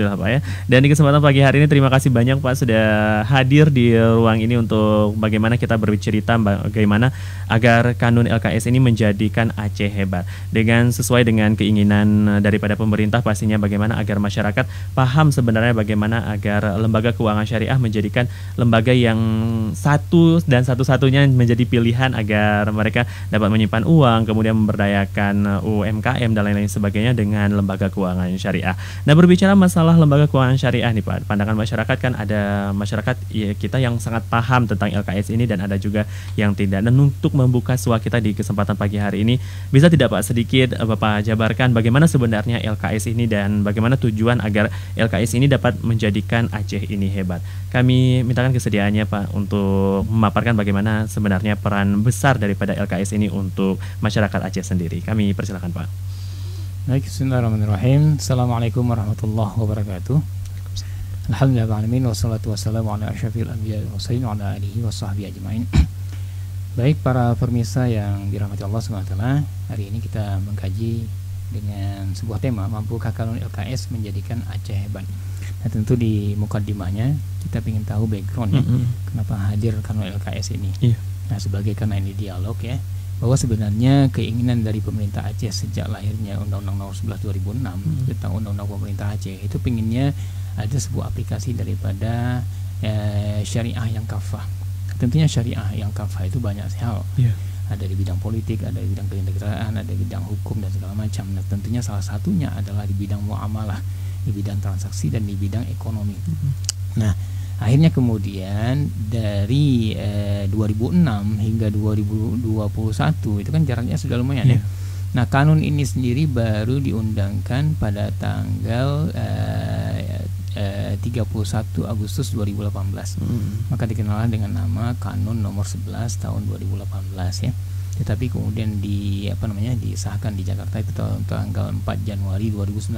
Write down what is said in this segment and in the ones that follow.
Alhamdulillah Pak ya. Dan di kesempatan pagi hari ini terima kasih banyak Pak sudah hadir di ruang ini untuk bagaimana kita bercerita bagaimana agar kanun LKS ini menjadikan Aceh hebat. Dengan sesuai dengan keinginan daripada pemerintah pastinya bagaimana agar masyarakat paham sebenarnya bagaimana agar lembaga keuangan syariah menjadikan lembaga yang satu dan satu-satunya menjadi pilihan agar mereka dapat menyimpan uang, kemudian memberdayakan UMKM dan lain-lain sebagainya dengan lembaga keuangan syariah. Nah, berbicara masalah lembaga keuangan syariah nih Pak, pandangan masyarakat kan ada masyarakat ya, kita yang sangat paham tentang LKS ini dan ada juga yang tidak. Dan untuk membuka suara kita di kesempatan pagi hari ini, bisa tidak Pak sedikit Bapak jabarkan bagaimana sebenarnya LKS ini dan bagaimana tujuan agar LKS ini dapat menjadikan Aceh ini hebat. Kami mintakan kesediaannya Pak untuk memaparkan bagaimana sebenarnya peran besar daripada LKS ini untuk masyarakat Aceh sendiri. Kami persilakan Pak. Baik, bismillahirrahmanirrahim. Assalamualaikum warahmatullahi wabarakatuh. Alhamdulillahirrahmanirrahim. Wassalatu wassalamu ala asyrafil anbiya wa mursalin wa ala alihi wa sahbihi ajmain. Baik para pemirsa yang dirahmati Allah SWT, hari ini kita mengkaji dengan sebuah tema, mampukah kanun LKS menjadikan Aceh hebat. Nah, tentu di mukadimahnya kita ingin tahu backgroundnya, kenapa hadir kanun LKS ini. Nah, sebagai karena ini dialog ya, bahwa sebenarnya keinginan dari pemerintah Aceh sejak lahirnya Undang-Undang Nomor 11 2006 tentang Undang-Undang Pemerintah Aceh itu pinginnya ada sebuah aplikasi daripada syariah yang kafah. Tentunya syariah yang kafah itu banyak hal. Ada di bidang politik, ada di bidang kenegaraan, ada di bidang hukum dan segala macam. Nah, tentunya salah satunya adalah di bidang muamalah, di bidang transaksi dan di bidang ekonomi. Nah, akhirnya kemudian dari 2006 hingga 2021 itu kan jaraknya sudah lumayan ya. Nah, kanun ini sendiri baru diundangkan pada tanggal 31 Agustus 2018. Maka dikenal dengan nama Kanun Nomor 11 tahun 2018 ya. Tetapi kemudian disahkan di Jakarta itu tanggal 4 Januari 2019.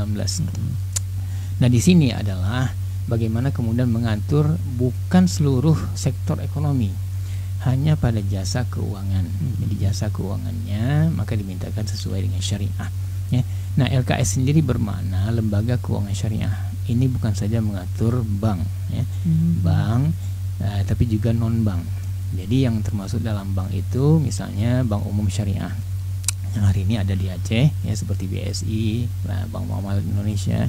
Nah, di sini adalah bagaimana kemudian mengatur bukan seluruh sektor ekonomi, hanya pada jasa keuangan. Jadi jasa keuangannya maka dimintakan sesuai dengan syariah ya. Nah, LKS sendiri bermakna lembaga keuangan syariah. Ini bukan saja mengatur bank ya. Bank tapi juga non bank. Jadi yang termasuk dalam bank itu misalnya Bank Umum Syariah yang hari ini ada di Aceh ya, seperti BSI, Bank Muamalat Indonesia.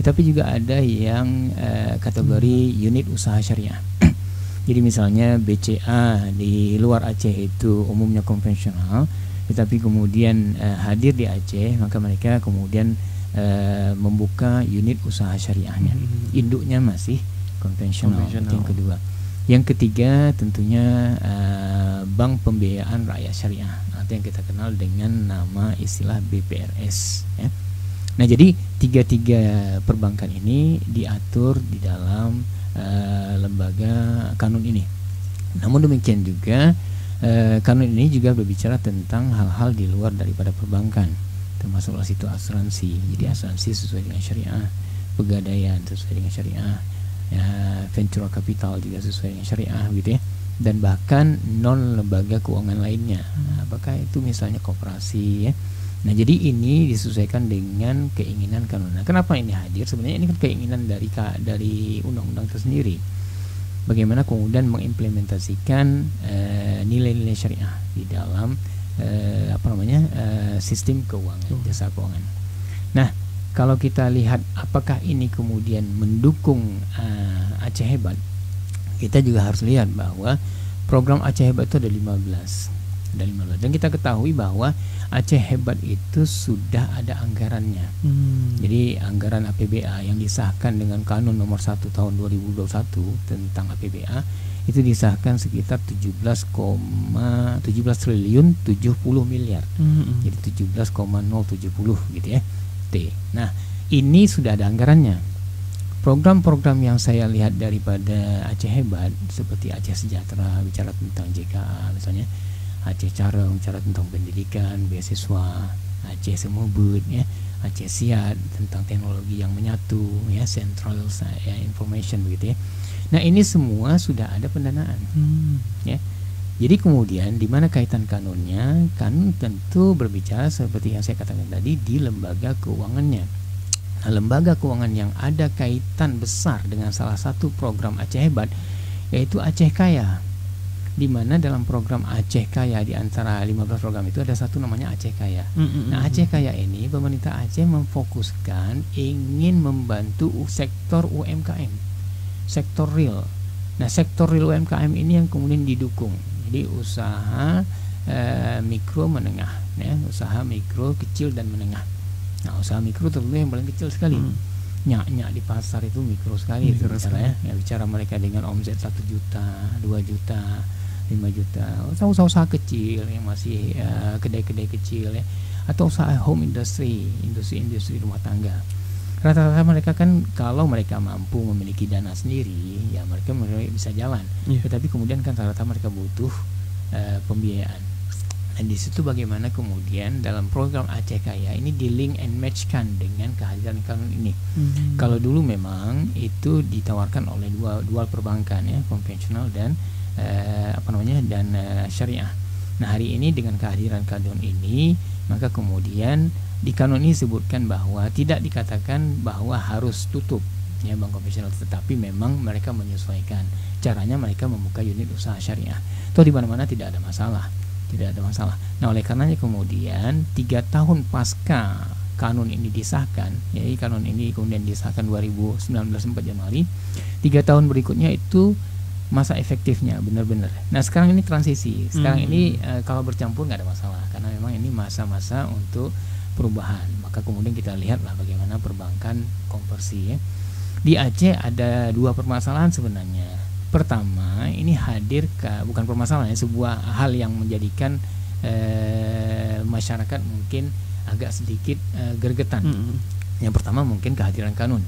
Tapi juga ada yang kategori unit usaha syariah. Jadi misalnya BCA di luar Aceh itu umumnya konvensional, tetapi kemudian hadir di Aceh, maka mereka kemudian membuka unit usaha syariahnya. Induknya masih konvensional. Yang kedua. Yang ketiga tentunya Bank Pembiayaan Rakyat Syariah atau yang kita kenal dengan nama istilah BPRS ya. Nah, jadi tiga perbankan ini diatur di dalam lembaga kanun ini. Namun demikian juga kanun ini juga berbicara tentang hal-hal di luar daripada perbankan, termasuk situ asuransi. Jadi asuransi sesuai dengan syariah, pegadaian sesuai dengan syariah, ya, venture capital juga sesuai dengan syariah gitu ya. Dan bahkan non lembaga keuangan lainnya. Nah, apakah itu misalnya koperasi ya. Nah, jadi ini disesuaikan dengan keinginan kanun. Nah, kenapa ini hadir? Sebenarnya ini kan keinginan dari undang-undang itu sendiri. Bagaimana kemudian mengimplementasikan nilai-nilai syariah di dalam sistem keuangan, jasa keuangan. Nah, kalau kita lihat apakah ini kemudian mendukung Aceh Hebat, kita juga harus lihat bahwa program Aceh Hebat itu ada 15. Dan kita ketahui bahwa Aceh Hebat itu sudah ada anggarannya. Jadi anggaran APBA yang disahkan dengan Kanun Nomor 1 tahun 2021 tentang APBA itu disahkan sekitar 17 triliun 70 miliar. Jadi 17,070 gitu ya. Nah, ini sudah ada anggarannya. Program-program yang saya lihat daripada Aceh Hebat seperti Aceh Sejahtera, bicara tentang JKA misalnya, Aceh Careng bicara tentang pendidikan, beasiswa, Aceh Semubut ya, Aceh Siat tentang teknologi yang menyatu ya, Central Information begitu ya. Nah, ini semua sudah ada pendanaan ya. Jadi kemudian di mana kaitan kanunnya? Kanun tentu berbicara seperti yang saya katakan tadi di lembaga keuangannya. Nah, lembaga keuangan yang ada kaitan besar dengan salah satu program Aceh Hebat yaitu Aceh Kaya, di mana dalam program Aceh Kaya di antara 15 program itu ada satu namanya Aceh Kaya. Nah, Aceh Kaya ini pemerintah Aceh memfokuskan ingin membantu sektor UMKM, sektor real. Nah, sektor real UMKM ini yang kemudian didukung. Jadi usaha mikro menengah, ya, usaha mikro kecil dan menengah. Nah, usaha mikro tentunya yang paling kecil sekali. Nyak di pasar itu mikro sekali itu bicara ya. Bicara mereka dengan omset 1 juta, 2 juta, 5 juta. Usaha-usaha kecil yang masih kedai-kedai kecil ya, atau usaha home industry, industri rumah tangga. Rata-rata mereka kan kalau mereka mampu memiliki dana sendiri, ya mereka bisa jalan. Tetapi kemudian kan rata-rata mereka butuh pembiayaan. Dan di situ bagaimana kemudian dalam program Aceh Kaya ini di-link and match-kan dengan kehadiran kanun ini. Kalau dulu memang itu ditawarkan oleh dua perbankan ya, konvensional dan syariah. Nah, hari ini dengan kehadiran kanun ini, maka kemudian di kanun ini disebutkan bahwa tidak dikatakan bahwa harus tutup ya bank konvensional, tetapi memang mereka menyesuaikan. Caranya mereka membuka unit usaha syariah. Toh di mana-mana tidak ada masalah. Nah, oleh karenanya kemudian 3 tahun pasca kanun ini disahkan, jadi kanun ini kemudian disahkan 2019 4 Januari, 3 tahun berikutnya itu masa efektifnya benar-benar. Nah, sekarang ini transisi. Sekarang ini kalau bercampur nggak ada masalah karena memang ini masa-masa untuk perubahan. Maka kemudian kita lihatlah bagaimana perbankan konversi ya. Di Aceh ada 2 permasalahan sebenarnya. Pertama, ini hadir bukan permasalahan, sebuah hal yang menjadikan masyarakat mungkin agak sedikit gergetan. Yang pertama mungkin kehadiran kanun.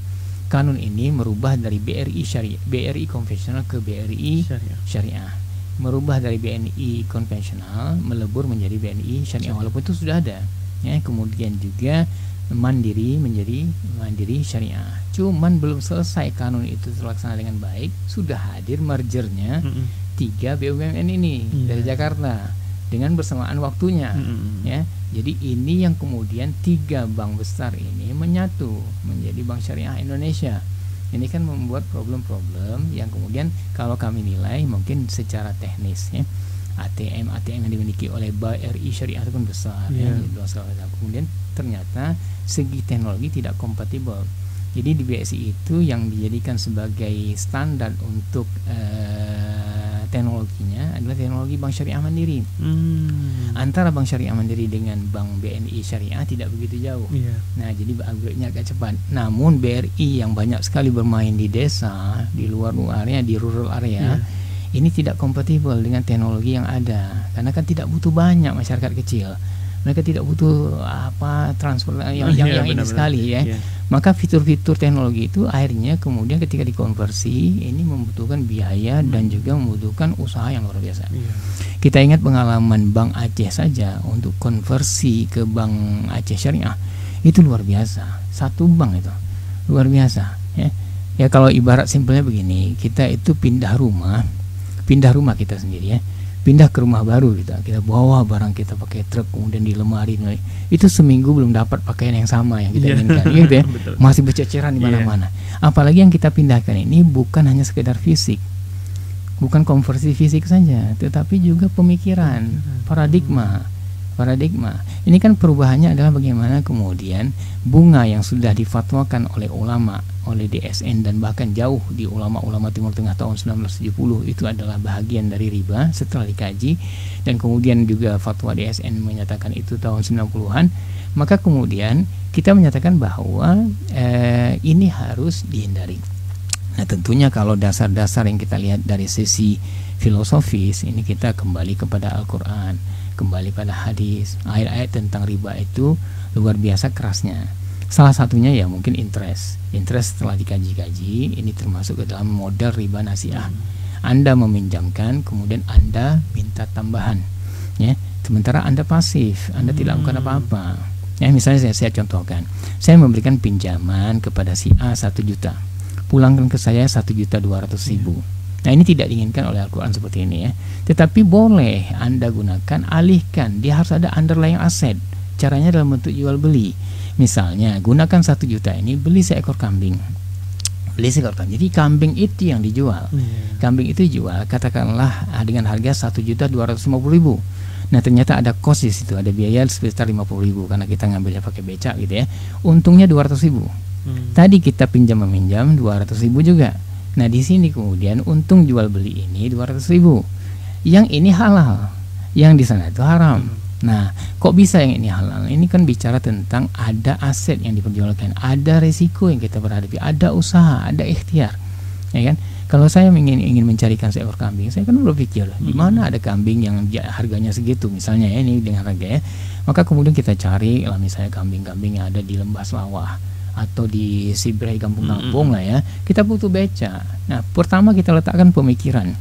Kanun ini merubah dari BRI konvensional ke BRI syariah. Merubah dari BNI konvensional melebur menjadi BNI syariah, walaupun itu sudah ada. Ya, kemudian juga mandiri menjadi mandiri syariah. Cuman belum selesai kanun itu terlaksana dengan baik, sudah hadir mergernya 3 BUMN ini dari Jakarta dengan bersamaan waktunya. Ya, jadi ini yang kemudian 3 bank besar ini menyatu menjadi Bank Syariah Indonesia. Ini kan membuat problem-problem yang kemudian kalau kami nilai mungkin secara teknis ya, ATM yang dimiliki oleh BRI Syariah itu kan besar ya, kemudian ternyata segi teknologi tidak kompatibel. Jadi di BSI itu yang dijadikan sebagai standar untuk teknologinya adalah teknologi Bank Syariah Mandiri. Antara Bank Syariah Mandiri dengan Bank BNI Syariah tidak begitu jauh. Nah, jadi upgrade-nya agak cepat. Namun BRI yang banyak sekali bermain di desa, di luar area, di rural area, ini tidak kompatibel dengan teknologi yang ada. Karena kan tidak butuh banyak masyarakat kecil. Mereka tidak butuh transfer yang ini sekali ya. Maka fitur-fitur teknologi itu akhirnya kemudian ketika dikonversi ini membutuhkan biaya dan juga membutuhkan usaha yang luar biasa. Kita ingat pengalaman Bank Aceh saja untuk konversi ke Bank Aceh Syariah itu luar biasa. Satu bank itu luar biasa ya. Ya kalau ibarat simpelnya begini, kita itu pindah rumah kita sendiri ya. Pindah ke rumah baru kita bawa barang kita pakai truk, kemudian di lemari itu seminggu belum dapat pakaian yang sama yang kita inginkan gitu ya. Masih berceceran di mana-mana. Apalagi yang kita pindahkan ini bukan hanya sekedar fisik, bukan konversi fisik saja, tetapi juga pemikiran, paradigma. Ini kan perubahannya adalah bagaimana kemudian bunga yang sudah difatwakan oleh ulama, oleh DSN dan bahkan jauh di ulama-ulama Timur Tengah tahun 1970 itu adalah bahagian dari riba setelah dikaji, dan kemudian juga fatwa DSN menyatakan itu tahun 90-an. Maka kemudian kita menyatakan bahwa ini harus dihindari. Nah, tentunya kalau dasar-dasar yang kita lihat dari sisi filosofis ini kita kembali kepada Al-Quran, kembali pada hadis. Ayat-ayat tentang riba itu luar biasa kerasnya. Salah satunya ya mungkin interest setelah dikaji-kaji ini termasuk ke dalam model riba nasiah. Anda meminjamkan kemudian Anda minta tambahan ya, sementara Anda pasif, Anda tidak melakukan apa-apa ya. Misalnya saya contohkan, saya memberikan pinjaman kepada si A 1 juta, pulangkan ke saya 1.200.000. Nah, ini tidak diinginkan oleh Al-Quran seperti ini ya. Tetapi boleh Anda gunakan, alihkan. Dia harus ada underlying asset. Caranya dalam bentuk jual beli. Misalnya gunakan 1 juta ini beli seekor kambing. Jadi kambing itu yang dijual. Kambing itu dijual katakanlah dengan harga 1.250.000. Nah ternyata ada kos di situ, ada biaya sekitar 50.000 karena kita ngambilnya pakai becak gitu ya. Untungnya 200.000. Tadi kita pinjam meminjam 200.000 juga. Nah di sini kemudian untung jual beli ini 200.000. Yang ini halal, yang di sana itu haram. Nah, kok bisa yang ini halal? Ini kan bicara tentang ada aset yang diperjualkan, ada resiko yang kita berhadapi, ada usaha, ada ikhtiar, ya kan? Kalau saya ingin mencarikan seekor kambing, saya kan berpikir di mana ada kambing yang harganya segitu, misalnya ya, ini dengan harga ya. Maka kemudian kita cari lah misalnya kambing-kambing yang ada di lembah sawah atau di Siberei kampung-kampung lah ya. Kita butuh beca. Nah, pertama kita letakkan pemikiran.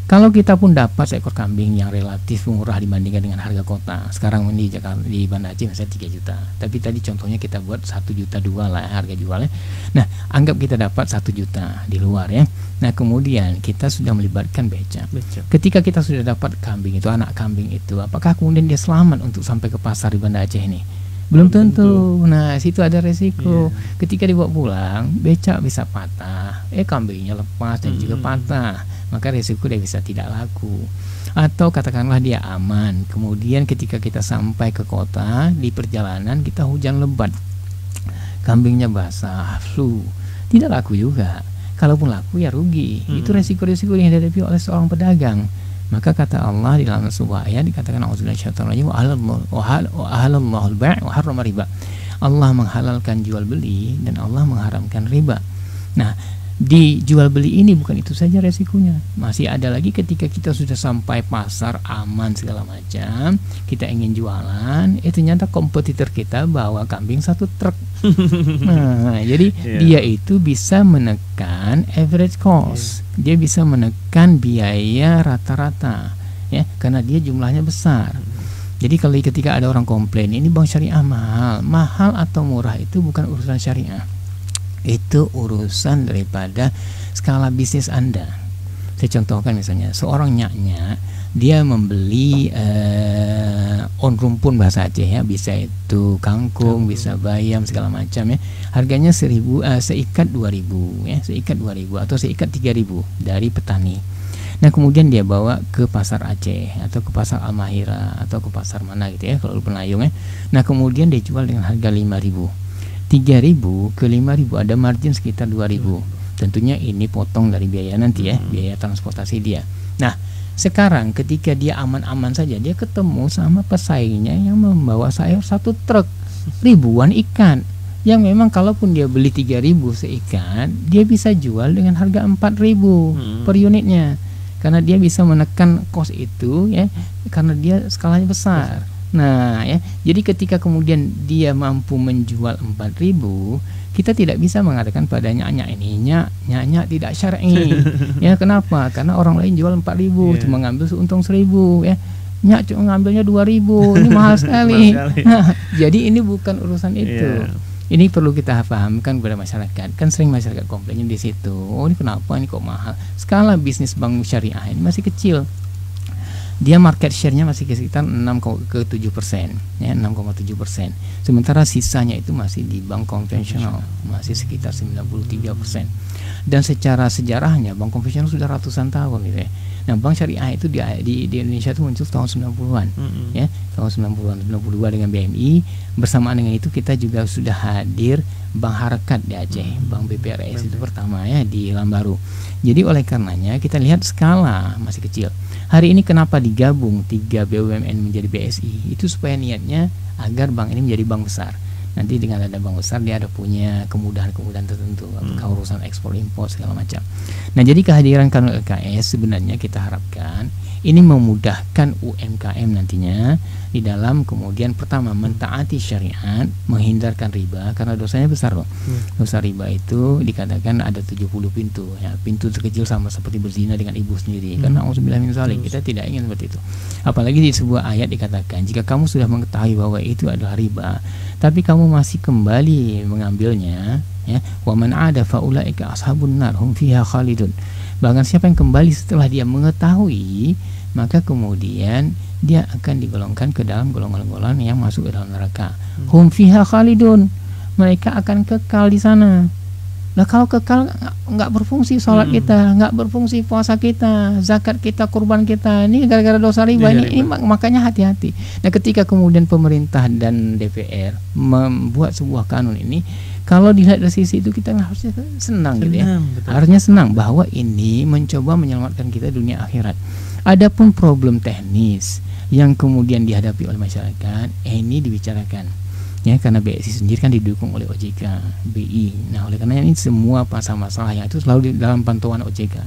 Kalau kita pun dapat seekor kambing yang relatif murah dibandingkan dengan harga kota, sekarang di Jakarta, di Banda Aceh misalnya 3 juta, tapi tadi contohnya kita buat 1,2 juta lah harga jualnya. Nah, anggap kita dapat 1 juta di luar ya. Nah, kemudian kita sudah melibatkan beca. Ketika kita sudah dapat kambing itu, anak kambing itu, apakah kemudian dia selamat untuk sampai ke pasar di Banda Aceh ini? Belum tentu. Nah, situ ada resiko. Ketika dibawa pulang, becak bisa patah, kambingnya lepas dan juga patah. Maka resiko dia bisa tidak laku. Atau katakanlah dia aman, kemudian ketika kita sampai ke kota, di perjalanan kita hujan lebat, kambingnya basah, flu, tidak laku juga. Kalaupun laku ya rugi. Itu resiko-resiko yang dihadapi oleh seorang pedagang. Maka kata Allah di dalam sebuah ayat dikatakan auzubillahi minasyaitonir rajim wa ahallallahu al-bai' wa harrama riba. Allah menghalalkan jual beli dan Allah mengharamkan riba. Nah, di jual beli ini bukan itu saja resikonya, masih ada lagi ketika kita sudah sampai pasar aman segala macam, kita ingin jualan, ternyata kompetitor kita bawa kambing 1 truk. Nah, jadi dia itu bisa menekan average cost, dia bisa menekan biaya rata-rata, ya, karena dia jumlahnya besar. Jadi kalau ketika ada orang komplain ini bank syariah mahal atau murah itu bukan urusan syariah. Itu urusan daripada skala bisnis Anda. Saya contohkan misalnya seorang nyak-nyak, dia membeli on rumpun bahasa Aceh ya, bisa itu kangkung, bisa bayam segala macam ya. Harganya seikat 2.000 ya, seikat 2.000 atau seikat 3.000 dari petani. Nah, kemudian dia bawa ke pasar Aceh atau ke pasar Al-Mahira atau ke pasar mana gitu ya kalau Penayung ya. Nah, kemudian dia jual dengan harga 5.000. 3.000 ke 5.000 ada margin sekitar 2.000. Tentunya ini potong dari biaya nanti ya, biaya transportasi dia. Nah, sekarang ketika dia aman-aman saja, dia ketemu sama pesaingnya yang membawa sayur 1 truk, ribuan ikan. Yang memang kalaupun dia beli 3.000 seikan, dia bisa jual dengan harga 4.000 per unitnya. Karena dia bisa menekan kos itu ya, karena dia skalanya besar. Nah ya, jadi ketika kemudian dia mampu menjual 4.000, kita tidak bisa mengatakan pada nyak-nyak ini nyak tidak syar'i. Ya, kenapa? Karena orang lain jual 4.000 cuma ngambil untung 1.000 ya. Nyak cuma ngambilnya 2.000, ini mahal sekali. Nah, jadi ini bukan urusan itu. Ini perlu kita pahamkan kepada masyarakat. Kan sering masyarakat komplainnya di situ. Oh, ini kenapa ini kok mahal? Skala bisnis bank syariah ini masih kecil. Dia market share-nya masih sekitar 6,7%, ya 6,7%. Sementara sisanya itu masih di bank konvensional, masih sekitar 93%. Dan secara sejarahnya bank konvensional sudah ratusan tahun gitu ya. Nah, bank syariah itu di Indonesia itu muncul tahun 90-an, ya, tahun 90-an, 92 dengan BMI. Bersamaan dengan itu kita juga sudah hadir Bank Harakat di Aceh, Bank BPRS itu pertama ya di Lambaru. Jadi oleh karenanya kita lihat skala masih kecil. Hari ini kenapa digabung 3 BUMN menjadi BSI? Itu supaya niatnya agar bank ini menjadi bank besar. Nanti dengan ada bank besar dia ada punya kemudahan-kemudahan tertentu, apakah urusan ekspor impor segala macam. Nah, jadi kehadiran Kanun LKS sebenarnya kita harapkan ini memudahkan UMKM nantinya di dalam kemudian pertama mentaati syariat, menghindarkan riba karena dosanya besar loh. Dosa riba itu dikatakan ada 70 pintu ya. Pintu terkecil sama seperti berzina dengan ibu sendiri. Karena auzubillahi min dzalik, kita tidak ingin seperti itu. Apalagi di sebuah ayat dikatakan jika kamu sudah mengetahui bahwa itu adalah riba, tapi kamu masih kembali mengambilnya ya, wa man 'ada fa ulaika ashabun nar hum fiha khalidun. Bahkan siapa yang kembali setelah dia mengetahui maka kemudian dia akan digolongkan ke dalam golongan-golongan yang masuk ke dalam neraka. Hum fiha khalidun, mereka akan kekal di sana. Nah kalau kekal nggak berfungsi sholat kita, nggak berfungsi puasa kita, zakat kita, kurban kita, ini gara-gara dosa riba. Ini makanya hati-hati. Nah ketika kemudian pemerintah dan DPR membuat sebuah kanun ini, kalau dilihat dari sisi itu kita harusnya senang gitu ya. Betul. Harusnya senang bahwa ini mencoba menyelamatkan kita dunia akhirat. Adapun problem teknis yang kemudian dihadapi oleh masyarakat, ini dibicarakan. Ya, karena BSI sendiri kan didukung oleh OJK, BI. Nah, oleh karena ini semua masalah yang itu selalu di dalam pantauan OJK.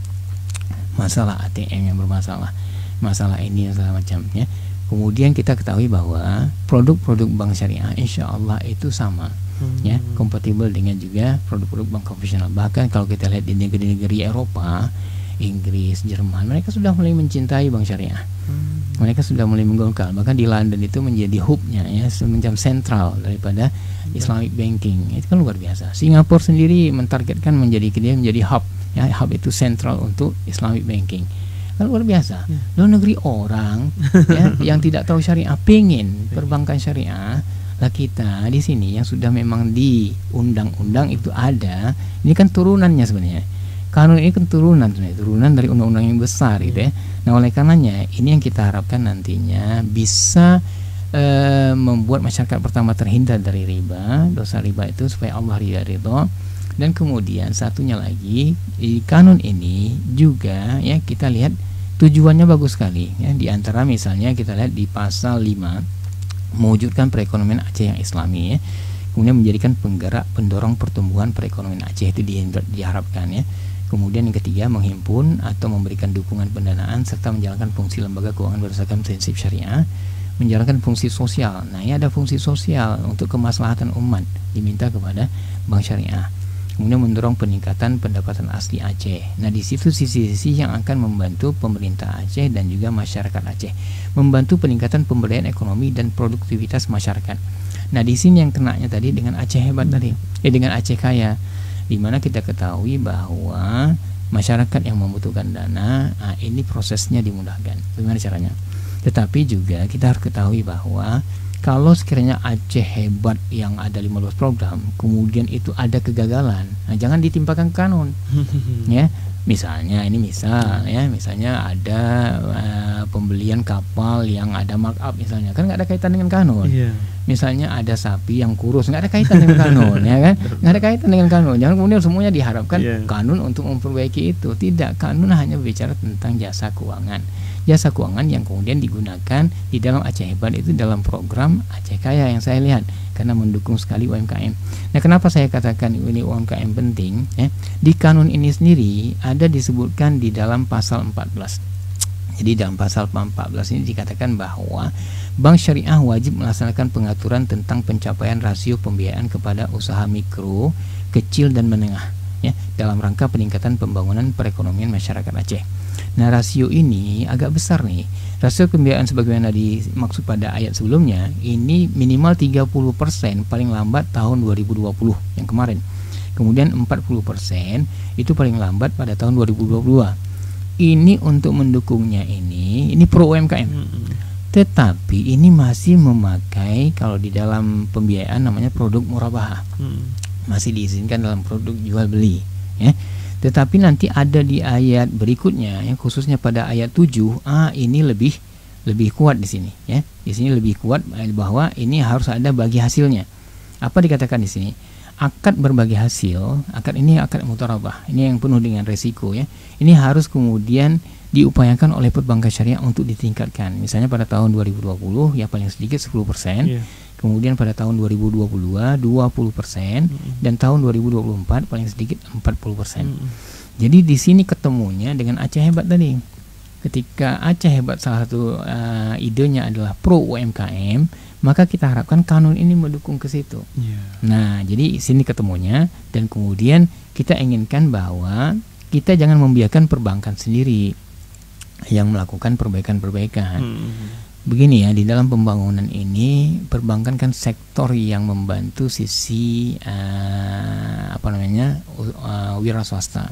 Masalah ATM yang bermasalah, masalah ini dan segala macamnya. Kemudian kita ketahui bahwa produk-produk bank syariah insya Allah itu sama, ya, kompatibel dengan juga produk-produk bank konvensional. Bahkan kalau kita lihat di negeri-negeri Eropa, Inggris, Jerman, mereka sudah mulai mencintai bank syariah. Mereka sudah mulai menggolkan. Bahkan di London itu menjadi hubnya, ya, semacam sentral daripada Islamic banking. Itu kan luar biasa. Singapura sendiri mentargetkan menjadi hub, ya, hub itu sentral untuk Islamic banking. Kan luar biasa. Lalu negeri orang ya, yang tidak tahu syariah pengen perbankan syariah. Lah kita di sini yang sudah memang di undang-undang itu ada. Ini kan turunannya sebenarnya. Kanun ini kan turunan dari undang-undang yang besar gitu ya. Nah oleh karenanya ini yang kita harapkan nantinya bisa membuat masyarakat pertama terhindar dari riba, dosa riba itu supaya Allah ridho. Dan kemudian satunya lagi di kanun ini juga ya kita lihat tujuannya bagus sekali ya. Di antara misalnya kita lihat di pasal 5 mewujudkan perekonomian Aceh yang islami ya. Kemudian menjadikan penggerak pendorong pertumbuhan perekonomian Aceh itu diharapkan ya. Kemudian yang ketiga, menghimpun atau memberikan dukungan pendanaan serta menjalankan fungsi lembaga keuangan berdasarkan prinsip syariah, menjalankan fungsi sosial. Nah, ini ada fungsi sosial untuk kemaslahatan umat diminta kepada bank syariah. Kemudian mendorong peningkatan pendapatan asli Aceh. Nah, di situ sisi-sisi yang akan membantu pemerintah Aceh dan juga masyarakat Aceh, membantu peningkatan pemberdayaan ekonomi dan produktivitas masyarakat. Nah, di sini yang kenanya tadi dengan Aceh hebat tadi, dengan Aceh kaya. Di mana kita ketahui bahwa masyarakat yang membutuhkan dana, ini prosesnya dimudahkan. Bagaimana caranya? Tetapi juga kita harus ketahui bahwa kalau sekiranya Aceh hebat yang ada 15 program, kemudian itu ada kegagalan, jangan ditimpakan kanun. Ya, misalnya misalnya ada pembelian kapal yang ada markup misalnya, kan nggak ada kaitan dengan kanun. Misalnya ada sapi yang kurus, nggak ada kaitan dengan kanun, ya kan? Nggak ada kaitan dengan kanun. Jangan kemudian semuanya diharapkan kanun untuk memperbaiki itu. Tidak, kanun hanya berbicara tentang jasa keuangan. Jasa keuangan yang kemudian digunakan di dalam Aceh Hebat itu dalam program Aceh Kaya yang saya lihat karena mendukung sekali UMKM. Nah, kenapa saya katakan ini UMKM penting? Ya? Di kanun ini sendiri ada disebutkan di dalam pasal 14. Jadi dalam pasal 14 ini dikatakan bahwa bank syariah wajib melaksanakan pengaturan tentang pencapaian rasio pembiayaan kepada usaha mikro, kecil dan menengah ya, dalam rangka peningkatan pembangunan perekonomian masyarakat Aceh. Nah, rasio ini agak besar nih. Rasio pembiayaan sebagaimana dimaksud pada ayat sebelumnya, ini minimal 30% paling lambat tahun 2020 yang kemarin. Kemudian 40% itu paling lambat pada tahun 2022. Ini untuk mendukungnya ini pro UMKM. Tetapi ini masih memakai kalau di dalam pembiayaan namanya produk murabahah. Masih diizinkan dalam produk jual beli ya. Tetapi nanti ada di ayat berikutnya yang khususnya pada ayat 7, ini lebih kuat di sini ya. Di sini lebih kuat bahwa ini harus ada bagi hasilnya. Apa dikatakan di sini? Akad berbagi hasil, akad ini akad mutarabah. Ini yang penuh dengan resiko ya. Ini harus kemudian diupayakan oleh perbankan syariah untuk ditingkatkan. Misalnya pada tahun 2020 ya paling sedikit 10%. Kemudian pada tahun 2022 20%, dan tahun 2024 paling sedikit 40%. Jadi di sini ketemunya dengan Aceh Hebat tadi. Ketika Aceh Hebat salah satu idenya adalah pro UMKM, maka kita harapkan kanun ini mendukung ke situ. Nah, jadi sini ketemunya, dan kemudian kita inginkan bahwa kita jangan membiarkan perbankan sendiri yang melakukan perbaikan-perbaikan. Begini ya, di dalam pembangunan ini perbankan kan sektor yang membantu sisi wira swasta.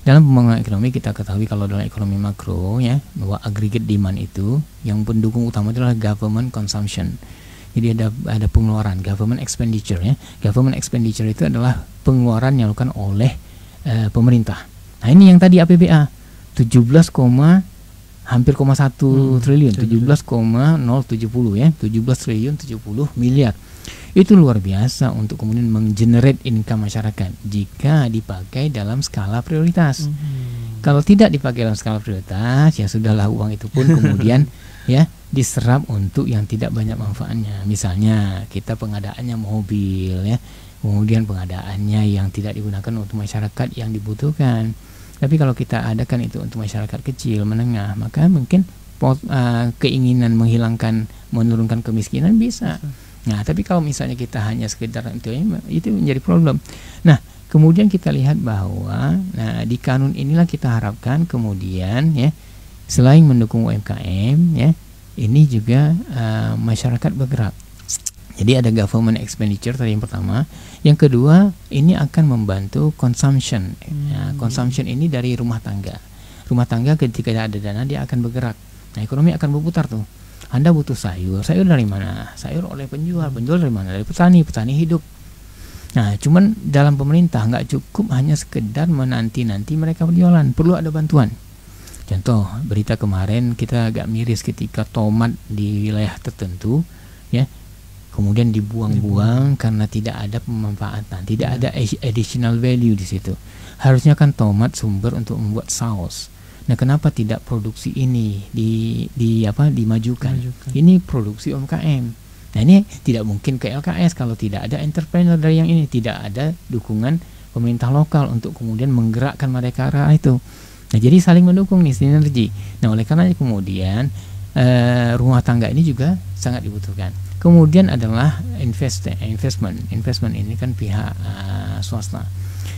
Dalam pembangunan ekonomi kita ketahui kalau dalam ekonomi makro ya, bahwa aggregate demand itu yang pendukung utama adalah government consumption. Jadi ada pengeluaran, government expenditure ya. Government expenditure itu adalah pengeluaran yang dilakukan oleh pemerintah. Nah, ini yang tadi APBA 17, hampir 1 triliun, 17,070 ya, 17 triliun 70 miliar. Itu luar biasa untuk kemudian menggenerate income masyarakat jika dipakai dalam skala prioritas. Kalau tidak dipakai dalam skala prioritas, ya sudahlah, uang itu pun kemudian ya diserap untuk yang tidak banyak manfaatnya. Misalnya kita pengadaannya mobil ya, kemudian pengadaannya yang tidak digunakan untuk masyarakat yang dibutuhkan. Tapi kalau kita adakan itu untuk masyarakat kecil, menengah, maka mungkin keinginan menurunkan kemiskinan bisa. Nah, tapi kalau misalnya kita hanya sekedar itu menjadi problem. Nah, kemudian kita lihat bahwa di kanun inilah kita harapkan kemudian ya, selain mendukung UMKM ya, ini juga masyarakat bergerak. Jadi ada government expenditure tadi yang pertama. Yang kedua, ini akan membantu consumption. Consumption ini dari rumah tangga. Rumah tangga ketika ada dana dia akan bergerak. Nah, ekonomi akan berputar tuh. Anda butuh sayur dari mana? Sayur oleh penjual dari mana? Dari petani hidup. Nah, cuman dalam pemerintah nggak cukup hanya sekedar menanti-nanti mereka berjualan, perlu ada bantuan. Contoh, berita kemarin kita agak miris ketika tomat di wilayah tertentu, ya, kemudian dibuang-buang karena tidak ada pemanfaatan, tidak ada additional value di situ. Harusnya kan tomat sumber untuk membuat saus. Nah, kenapa tidak produksi ini dimajukan? Ini produksi UMKM. Nah, ini tidak mungkin ke LKS kalau tidak ada entrepreneur dari yang ini, tidak ada dukungan pemerintah lokal untuk kemudian menggerakkan mereka ke arah itu. Nah, jadi saling mendukung nih, sinergi. Nah, oleh karena kemudian rumah tangga ini juga sangat dibutuhkan. Kemudian adalah investment ini kan pihak swasta.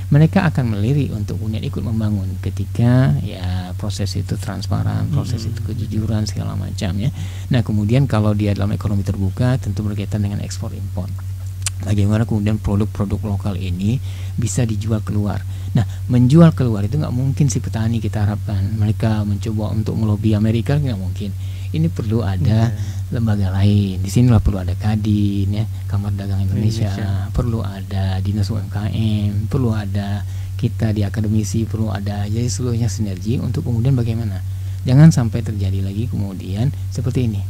Mereka akan melirik untuk kemudian ikut membangun ketika ya proses itu transparan, proses itu kejujuran segala macam ya. Nah, kemudian kalau dia dalam ekonomi terbuka tentu berkaitan dengan ekspor impor. Bagaimana kemudian produk-produk lokal ini bisa dijual keluar. Nah, menjual keluar itu nggak mungkin si petani kita harapkan. Mereka mencoba untuk melobi Amerika, nggak mungkin. Ini perlu ada lembaga lain. Di sinilah perlu ada Kadin ya, Kamar Dagang Indonesia, perlu ada Dinas UMKM, perlu ada kita di akademisi, perlu ada, jadi seluruhnya sinergi untuk kemudian bagaimana. Jangan sampai terjadi lagi kemudian seperti ini.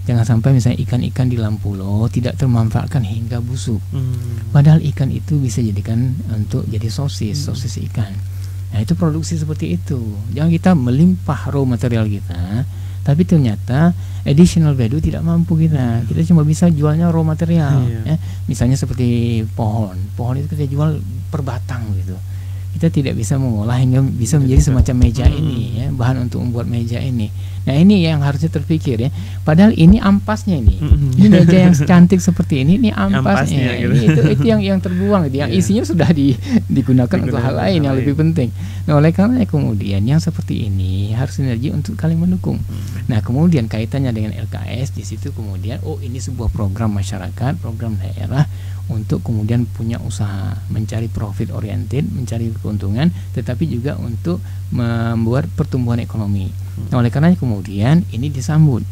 Jangan sampai misalnya ikan-ikan di Lampulo tidak termanfaatkan hingga busuk. Padahal ikan itu bisa jadikan untuk jadi sosis ikan. Nah, itu produksi seperti itu. Jangan kita melimpah raw material kita, tapi ternyata additional value tidak mampu kita. Kita cuma bisa jualnya raw material ya. Misalnya seperti pohon itu kita jual per batang gitu. Kita tidak bisa mengolah hingga bisa menjadi semacam meja ini ya, bahan untuk membuat meja ini. Nah, ini yang harusnya terpikir ya. Padahal ini ampasnya ini. Ini meja yang cantik seperti ini ampasnya. Gitu. Itu yang terbuang gitu. Yang isinya sudah digunakan untuk hal lain yang lebih penting. Nah, oleh karena kemudian yang seperti ini harus sinergi untuk saling mendukung. Nah, kemudian kaitannya dengan LKS di situ kemudian ini sebuah program masyarakat, program daerah untuk kemudian punya usaha, mencari profit oriented, mencari keuntungan, tetapi juga untuk membuat pertumbuhan ekonomi. Nah, oleh karena kemudian ini disambut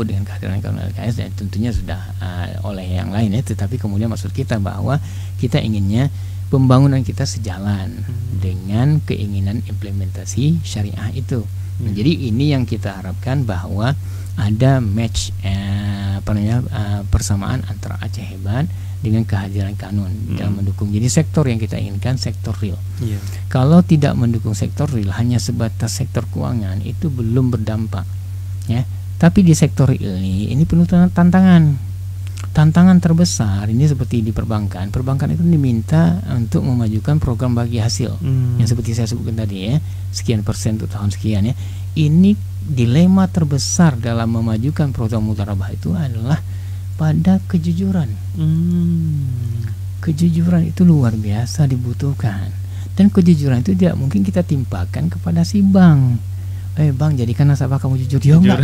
dengan kehadiran LKS dan tentunya sudah oleh yang lain ya, tetapi kemudian maksud kita bahwa kita inginnya pembangunan kita sejalan dengan keinginan implementasi syariah itu. Nah, jadi ini yang kita harapkan bahwa ada match persamaan antara Aceh Hebat dengan kehadiran kanun dalam mendukung. Jadi sektor yang kita inginkan sektor real. Kalau tidak mendukung sektor real, hanya sebatas sektor keuangan, itu belum berdampak ya. Tapi di sektor real ini penuh tantangan terbesar ini seperti di perbankan itu diminta untuk memajukan program bagi hasil yang seperti saya sebutkan tadi ya, sekian persen untuk tahun sekian ya. Ini dilema terbesar dalam memajukan program mutarabah itu adalah pada kejujuran. Kejujuran itu luar biasa dibutuhkan, dan kejujuran itu tidak mungkin kita timpakan kepada si bank. Bang, jadikan nasabah kamu jujur. Dia nggak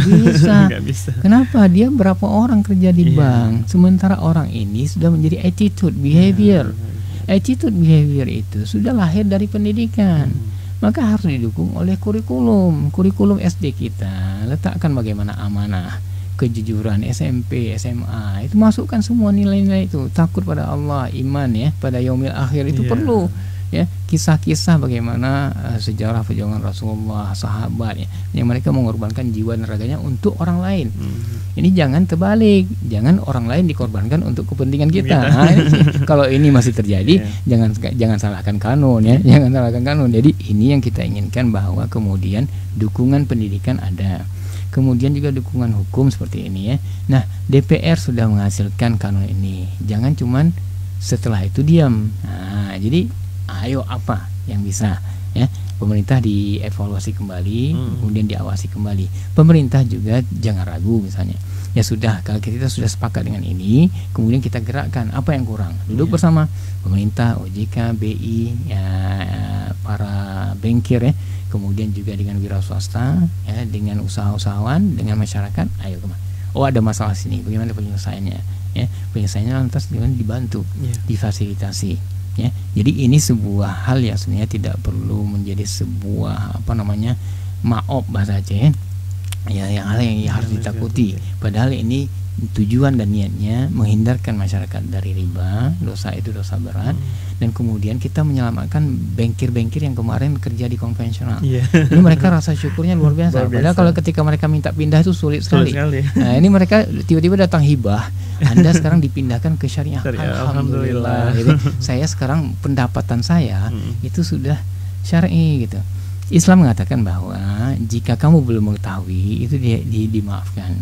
bisa. Kenapa? Dia berapa orang kerja di bank, sementara orang ini sudah menjadi attitude, behavior. Attitude behavior itu sudah lahir dari pendidikan. Maka harus didukung oleh kurikulum SD kita. Letakkan bagaimana amanah, kejujuran, SMP, SMA, itu masukkan semua nilai-nilai itu. Takut pada Allah, iman ya, pada yaumil akhir itu perlu ya. Kisah-kisah bagaimana sejarah perjuangan Rasulullah, sahabat ya, yang mereka mengorbankan jiwa dan raganya untuk orang lain. Ini jangan terbalik, jangan orang lain dikorbankan untuk kepentingan kita. Nah, kalau ini masih terjadi, jangan salahkan kanun ya, jangan salahkan kanun. Jadi ini yang kita inginkan, bahwa kemudian dukungan pendidikan ada, kemudian juga dukungan hukum seperti ini ya. Nah, DPR sudah menghasilkan kanun ini, jangan cuman setelah itu diam. Nah, jadi ayo apa yang bisa ya, pemerintah dievaluasi kembali, kemudian diawasi kembali. Pemerintah juga jangan ragu, misalnya ya sudah, kalau kita sudah sepakat dengan ini, kemudian kita gerakkan apa yang kurang, duduk bersama pemerintah, OJK, BI ya, para bankir ya, kemudian juga dengan wira swasta ya, dengan usaha-usahawan, dengan masyarakat. Ayo kemana? Oh, ada masalah sini, bagaimana penyelesaiannya ya, penyelesaiannya lantas dengan dibantu, difasilitasi ya. Jadi ini sebuah hal yang sebenarnya tidak perlu menjadi sebuah maop bahasa Aceh ya, yang hal yang harus ditakuti. Padahal ini tujuan dan niatnya menghindarkan masyarakat dari riba, dosa itu dosa berat, dan kemudian kita menyelamatkan bankir-bankir yang kemarin kerja di konvensional. Ini mereka rasa syukurnya luar biasa. Padahal kalau ketika mereka minta pindah itu sulit sekali. Nah, ini mereka tiba-tiba datang hibah, Anda sekarang dipindahkan ke syariah. Alhamdulillah. Jadi saya sekarang pendapatan saya itu sudah syar'i gitu. Islam mengatakan bahwa jika kamu belum mengetahui itu dimaafkan.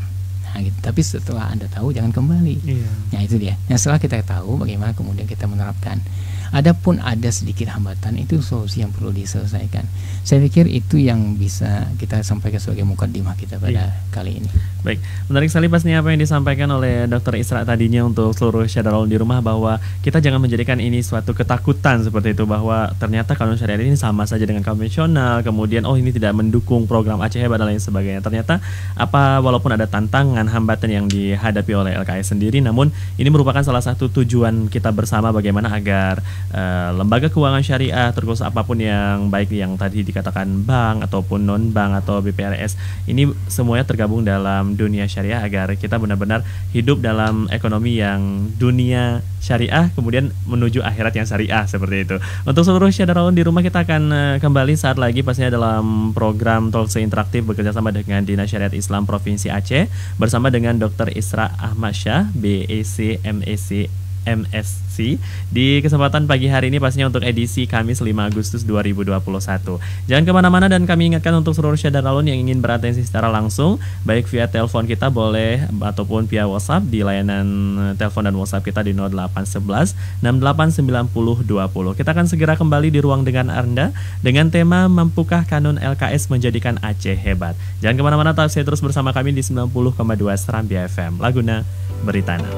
Nah, gitu. Tapi setelah Anda tahu jangan kembali. Nah, itu dia. Nah, setelah kita tahu, bagaimana kemudian kita menerapkan. Adapun ada sedikit hambatan, itu solusi yang perlu diselesaikan. Saya pikir itu yang bisa kita sampaikan sebagai mukaddimah kita pada kali ini. Baik, menarik sekali pastinya apa yang disampaikan oleh Dr. Isra tadinya untuk seluruh syahdarawun di rumah, bahwa kita jangan menjadikan ini suatu ketakutan seperti itu, bahwa ternyata kanun syariat ini sama saja dengan konvensional, kemudian ini tidak mendukung program Aceh Hebat dan lain sebagainya. Ternyata walaupun ada tantangan, hambatan yang dihadapi oleh LKS sendiri, namun ini merupakan salah satu tujuan kita bersama, bagaimana agar lembaga keuangan syariah, terus apapun yang baik yang tadi dikatakan bank ataupun non bank atau BPRS, ini semuanya tergabung dalam dunia syariah, agar kita benar-benar hidup dalam ekonomi yang dunia syariah kemudian menuju akhirat yang syariah, seperti itu. Untuk seluruh syahdarawun di rumah, kita akan kembali saat lagi pastinya dalam program Talkshow Interaktif bekerjasama dengan Dinas Syariat Islam Provinsi Aceh bersama dengan Dr. Isra Ahmad Syah, BEC, MEC, MSc, di kesempatan pagi hari ini pastinya untuk edisi Kamis 5 Agustus 2021. Jangan kemana-mana, dan kami ingatkan untuk seluruh syahdarawun yang ingin beratensi secara langsung, baik via telepon kita boleh ataupun via WhatsApp di layanan telepon dan WhatsApp kita di 0811 6890 20. Kita akan segera kembali di ruang dengan Anda dengan tema Mampukah Kanun LKS Menjadikan Aceh Hebat. Jangan kemana-mana, tetap saya terus bersama kami di 90,2 Serambi FM, Laguna Beritana.